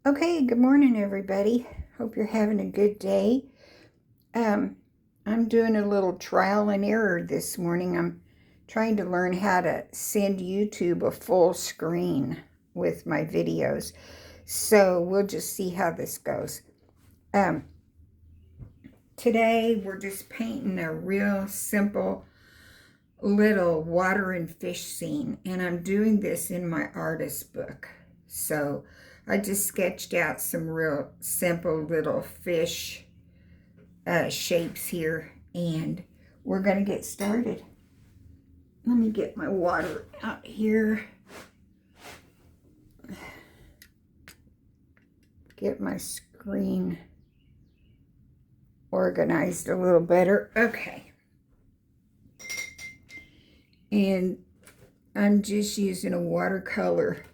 Okay, good morning, everybody. Hope you're having a good day. I'm doing a little trial and error this morning. I'm trying to learn how to send YouTube a full screen with my videos. So we'll just see how this goes. Today we're just painting a real simple little water and fish scene, and I'm doing this in my artist book. So I just sketched out some real simple little fish shapes here, and we're going to get started. Let me get my water out here. Get my screen organized a little better. Okay. And I'm just using a watercolor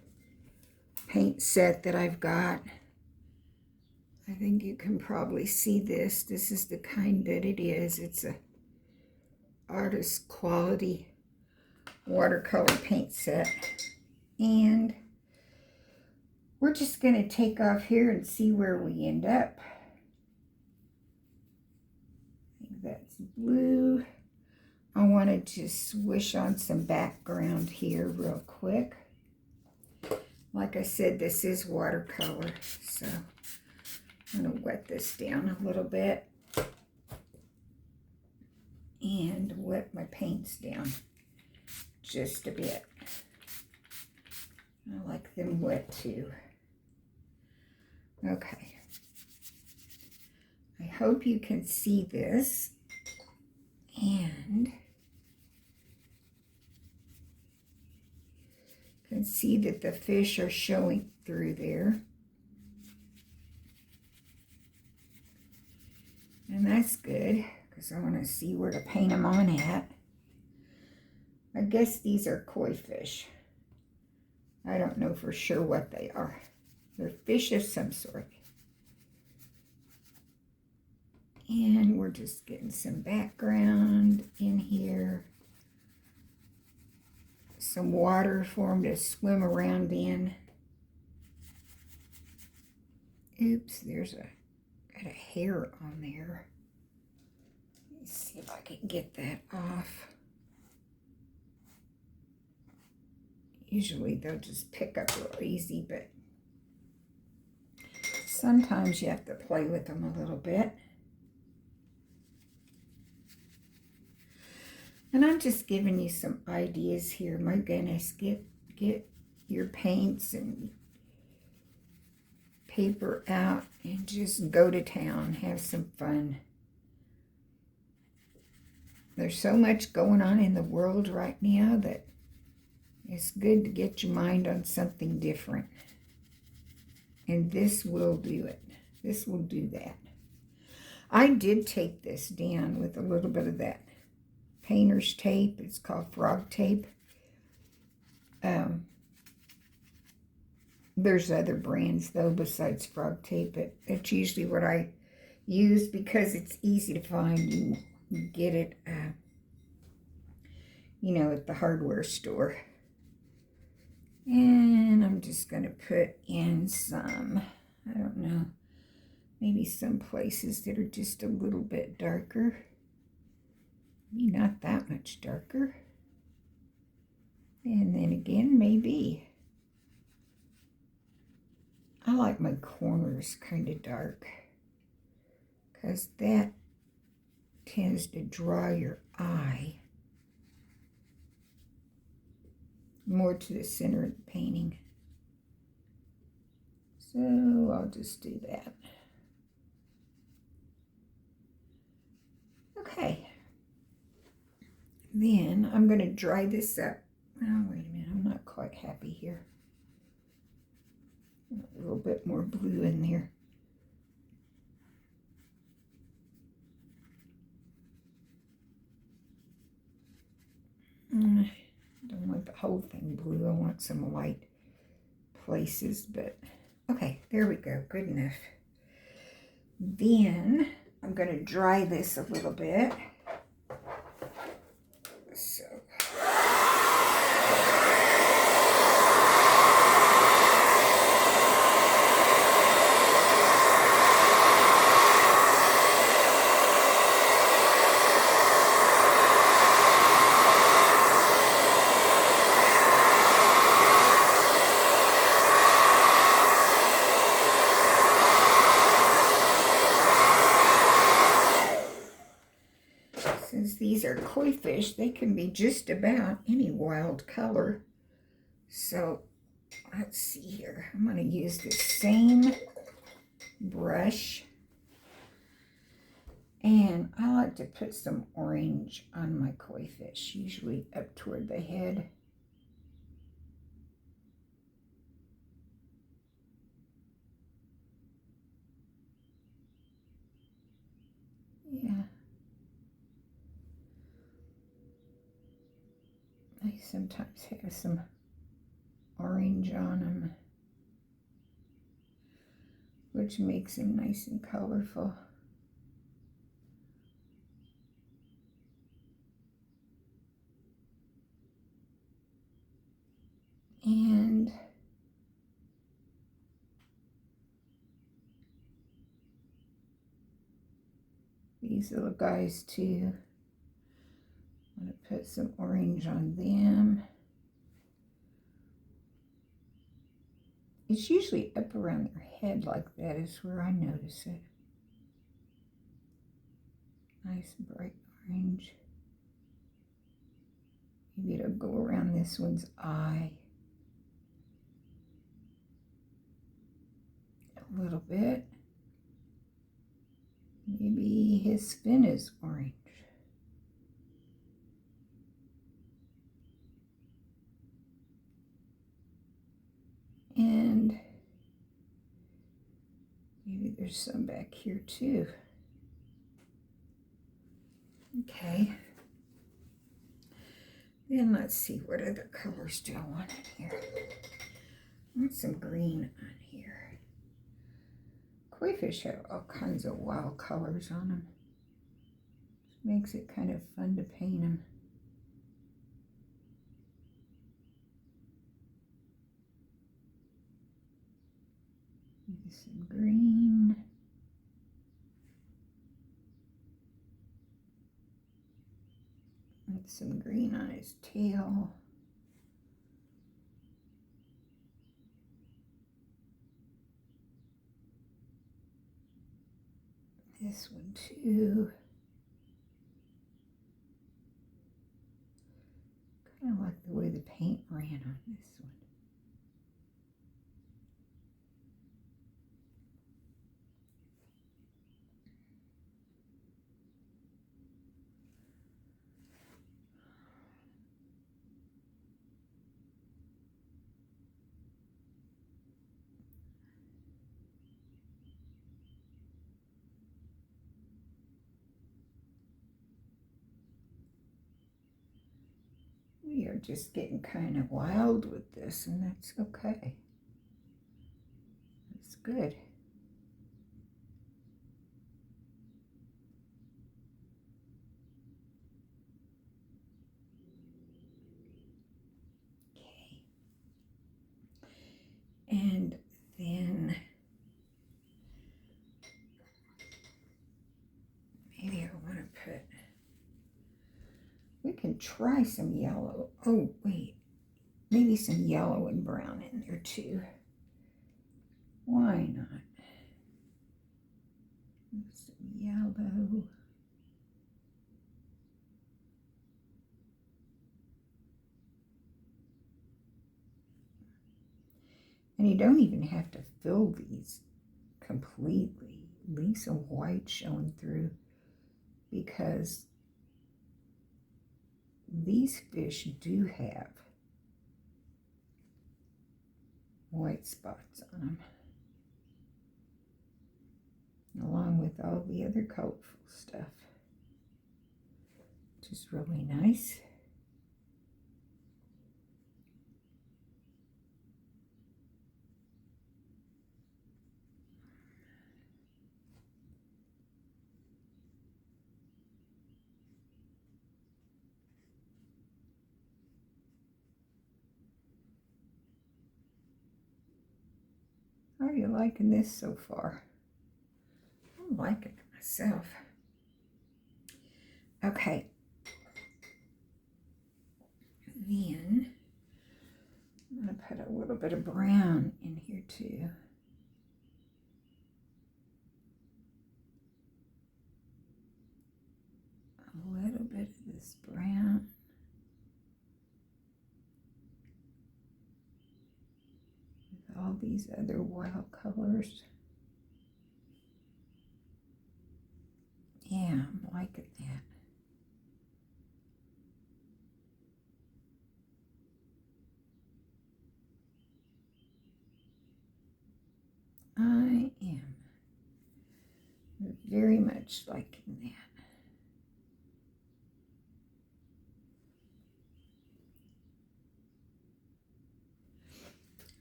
paint set that I've got. I think you can probably see this. This is the kind that it is. It's a artist quality watercolor paint set. And we're just going to take off here and see where we end up. I think that's blue. I want to just swish on some background here real quick. Like I said, this is watercolor, so I'm going to wet this down a little bit and wet my paints down just a bit. I like them wet too. Okay. I hope you can see this, and you can see that the fish are showing through there. And that's good, because I want to see where to paint them on at. I guess these are koi fish. I don't know for sure what they are. They're fish of some sort. And we're just getting some background in here. Some water for them to swim around in. Oops, there's got a hair on there. Let's see if I can get that off. Usually they'll just pick up real easy, but sometimes you have to play with them a little bit. And I'm just giving you some ideas here. My goodness, get your paints and paper out and just go to town. Have some fun. There's so much going on in the world right now that it's good to get your mind on something different. And this will do it. This will do that. I did tape this down with a little bit of that painter's tape. It's called frog tape. There's other brands though besides frog tape. It's usually what I use because it's easy to find. You can get it, at the hardware store. And I'm just going to put in some, I don't know, maybe some places that are just a little bit darker. Maybe not that much darker. And then again, maybe. I like my corners kind of dark, because that tends to draw your eye more to the center of the painting. So I'll just do that. Okay. Then I'm going to dry this up. Oh, wait a minute. I'm not quite happy here. A little bit more blue in there. I don't want the whole thing blue. I want some light places, but okay, there we go. Good enough. Then I'm going to dry this a little bit. So koi fish, they can be just about any wild color. So let's see here. I'm going to use the same brush. And I like to put some orange on my koi fish, usually up toward the head. Yeah. I sometimes have some orange on them, which makes them nice and colorful. And these little guys too. I'm going to put some orange on them. It's usually up around their head like that is where I notice it. Nice bright orange. Maybe it'll go around this one's eye a little bit. Maybe his fin is orange. And maybe there's some back here too. Okay. Then let's see, what other colors do I want in here? I want some green on here. Koi fish have all kinds of wild colors on them. Just makes it kind of fun to paint them. Maybe some green. And some green on his tail. This one too. Kind of like the way the paint ran on this one. We are just getting kind of wild with this, and that's okay. That's good. Okay. And then maybe I want to put, we can try some yellow. Oh, wait. Maybe some yellow and brown in there too. Why not? Some yellow. And you don't even have to fill these completely. Leave some white showing through, because these fish do have white spots on them, along with all the other colorful stuff, which is really nice. How are you liking this so far? I'm liking it myself. Okay. Then I'm going to put a little bit of brown in here too. A little bit of the this brown. With all these other wild colors. Yeah, I'm liking that. I am very much liking that.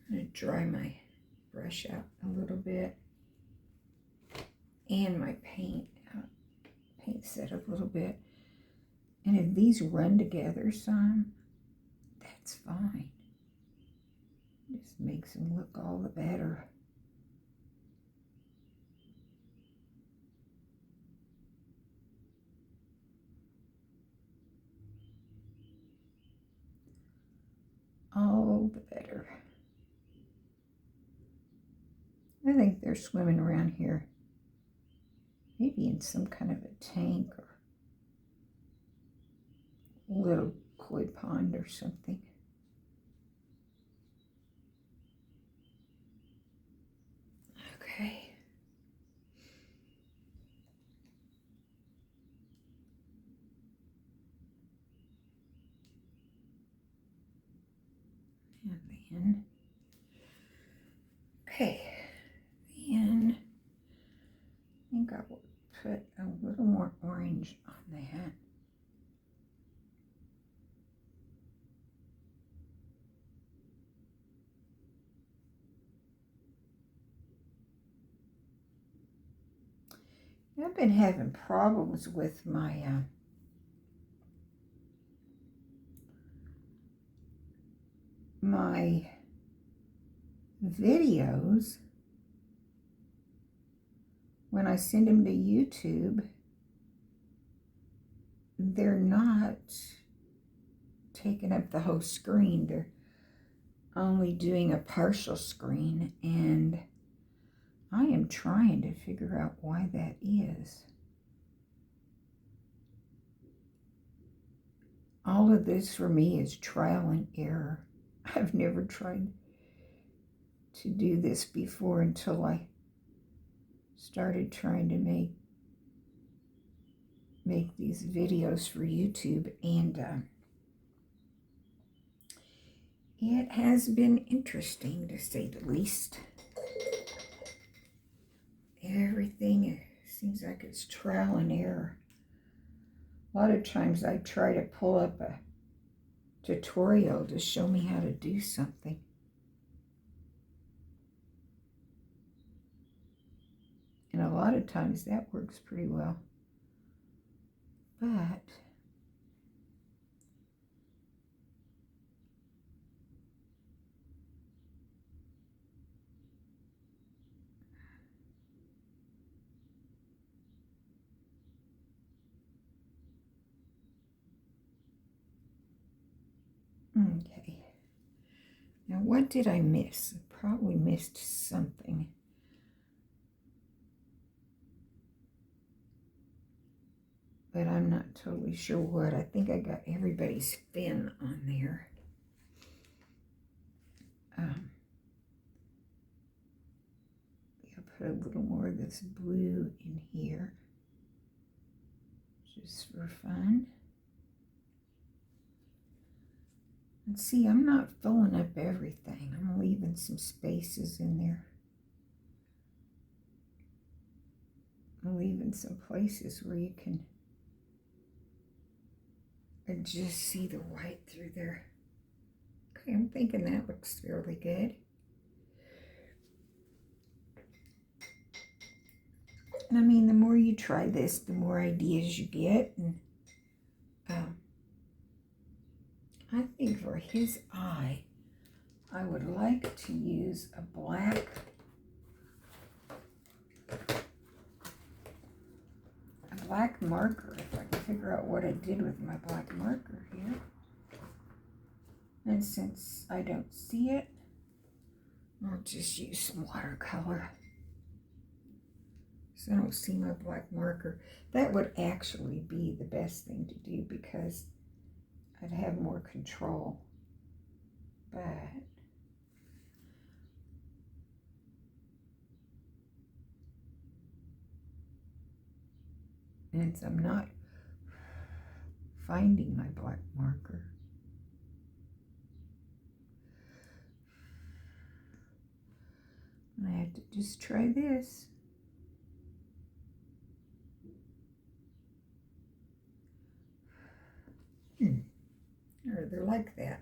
I'm going to dry my brush out a little bit and my paint set a little bit. And if these run together some, that's fine. Just makes them look all the better. All the better. I think they're swimming around here. Maybe in some kind of a tank or a little koi pond or something. Okay. And then, okay, and I think I will put a little more orange on that. I've been having problems with my my videos when I send them to YouTube. They're not taking up the whole screen. They're only doing a partial screen, and I am trying to figure out why that is. All of this for me is trial and error. I've never tried to do this before until I started trying to make these videos for YouTube, and it has been interesting, to say the least. Everything seems like it's trial and error. A lot of times I try to pull up a tutorial to show me how to do something. And a lot of times that works pretty well. But okay. Now what did I miss? I probably missed something. But I'm not totally sure what. I think I got everybody's fin on there. I'll put a little more of this blue in here, just for fun. And see, I'm not filling up everything. I'm leaving some spaces in there. I'm leaving some places where you can just see the white through there. Okay, I'm thinking that looks fairly good. And I mean, the more you try this, the more ideas you get. And I think for his eye, I would like to use a black marker, if I can figure out what I did with my black marker here. And since I don't see it, I'll just use some watercolor. So I don't see my black marker. That would actually be the best thing to do because I'd have more control. But since I'm not finding my black marker, I have to just try this. Or they're like that.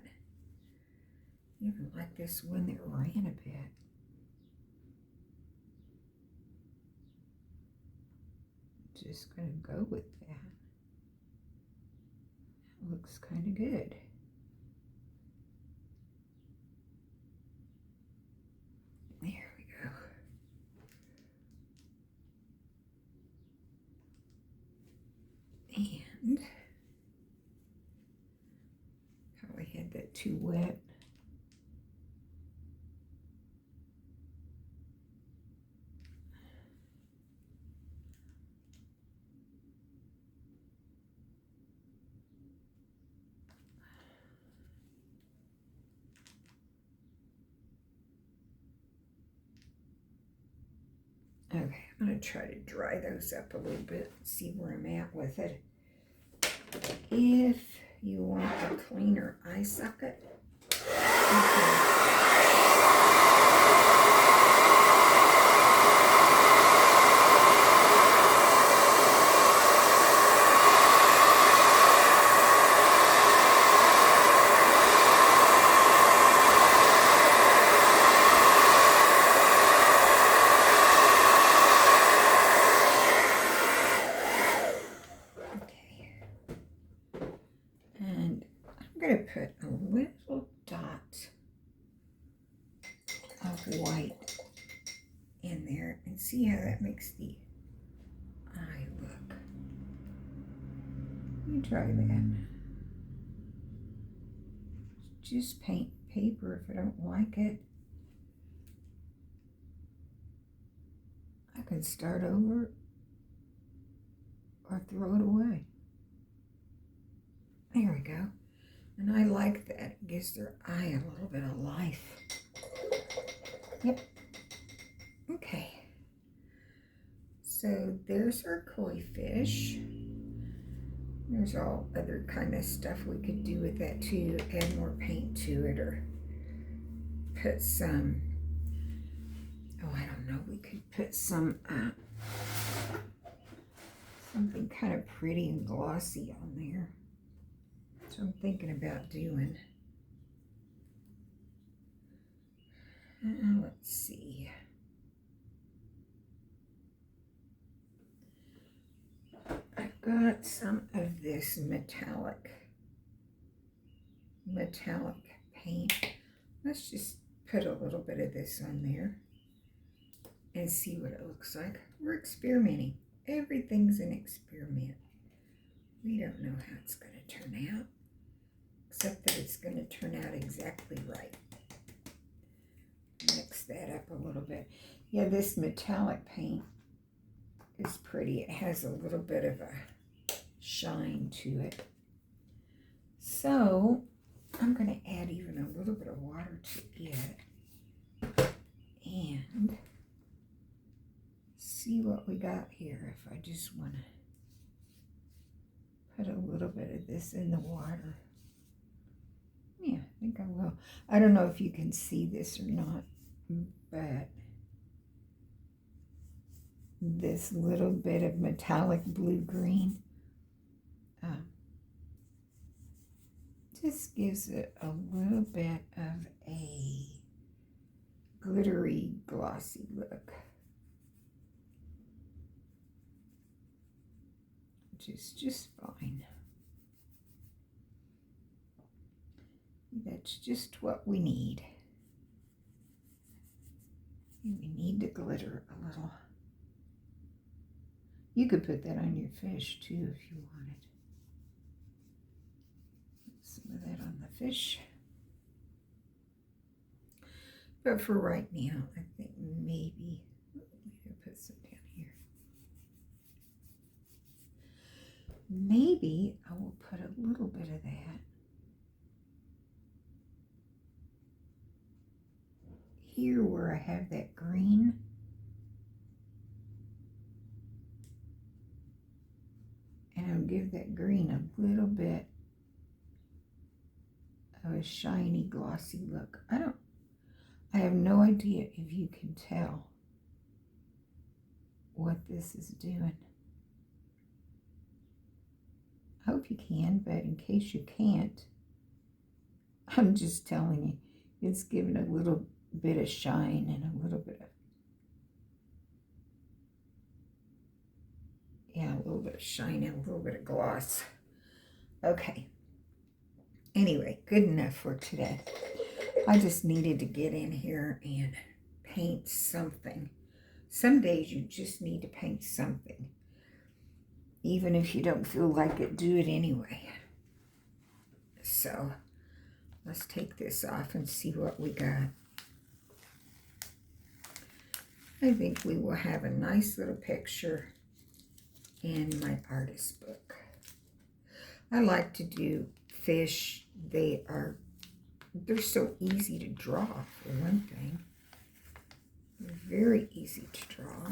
Even like this one that ran a bit. Just gonna go with that. Looks kind of good. There we go. And probably had that too wet. Okay, I'm going to try to dry those up a little bit, see where I'm at with it. If you want a cleaner eye socket, put a little dot of white in there and see how that makes the eye look. You try that. Just paint paper if I don't like it. I can start over or throw it away. There we go. And I like that. It gives their eye a little bit of life. Yep. Okay. So there's our koi fish. There's all other kind of stuff we could do with that too. Add more paint to it or put some, oh, I don't know. We could put some, something kind of pretty and glossy on there. So I'm thinking about doing. Let's see. I've got some of this metallic paint. Let's just put a little bit of this on there and see what it looks like. We're experimenting. Everything's an experiment. We don't know how it's going to turn out, except that it's going to turn out exactly right. Mix that up a little bit. Yeah, this metallic paint is pretty. It has a little bit of a shine to it. So I'm going to add even a little bit of water to it and see what we got here. If I just want to put a little bit of this in the water. Yeah, I think I will. I don't know if you can see this or not, but this little bit of metallic blue-green just gives it a little bit of a glittery, glossy look, which is just fine. That's just what we need. And we need to glitter a little. You could put that on your fish too if you wanted. Put some of that on the fish. But for right now, I think maybe I'll put some down here. maybe I will put a little bit of that here where I have that green. And I'll give that green a little bit of a shiny, glossy look. I have no idea if you can tell what this is doing. I hope you can, but in case you can't, I'm just telling you, it's giving a little bit of shine and a little bit of, yeah, a little bit of shine and a little bit of gloss. Okay. Anyway, good enough for today. I just needed to get in here and paint something. Some days you just need to paint something. Even if you don't feel like it, do it anyway. So let's take this off and see what we got. I think we will have a nice little picture in my artist book. I like to do fish. They're so easy to draw, for one thing. They're very easy to draw.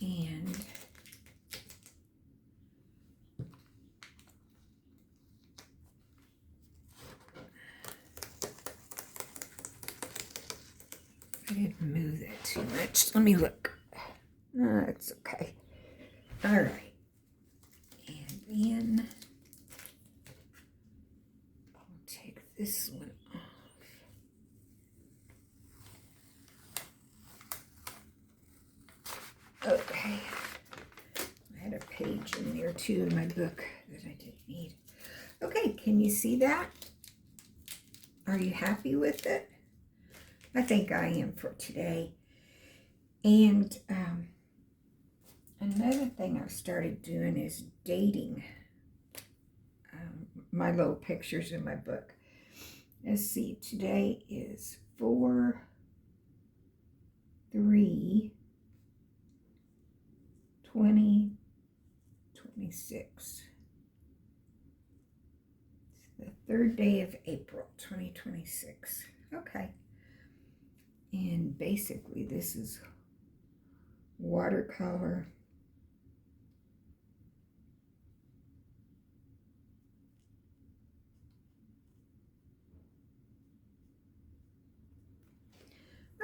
And I didn't move that too much. Let me look. It's okay. All right. And then I'll take this one off. Okay. I had a page in there too in my book that I didn't need. Okay, can you see that? Are you happy with it? I think I am for today. And another thing I've started doing is dating my little pictures in my book. Let's see, today is 4/3/2026. It's the 3rd day of April, 2026. Okay. And basically this is watercolor.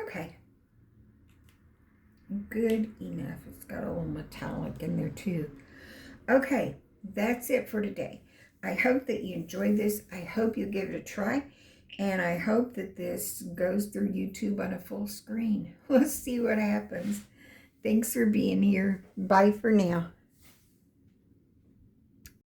Okay. Good enough. It's got a little metallic in there too. Okay, that's it for today. I hope that you enjoyed this. I hope you give it a try. And I hope that this goes through YouTube on a full screen. We'll see what happens. Thanks for being here. Bye for now.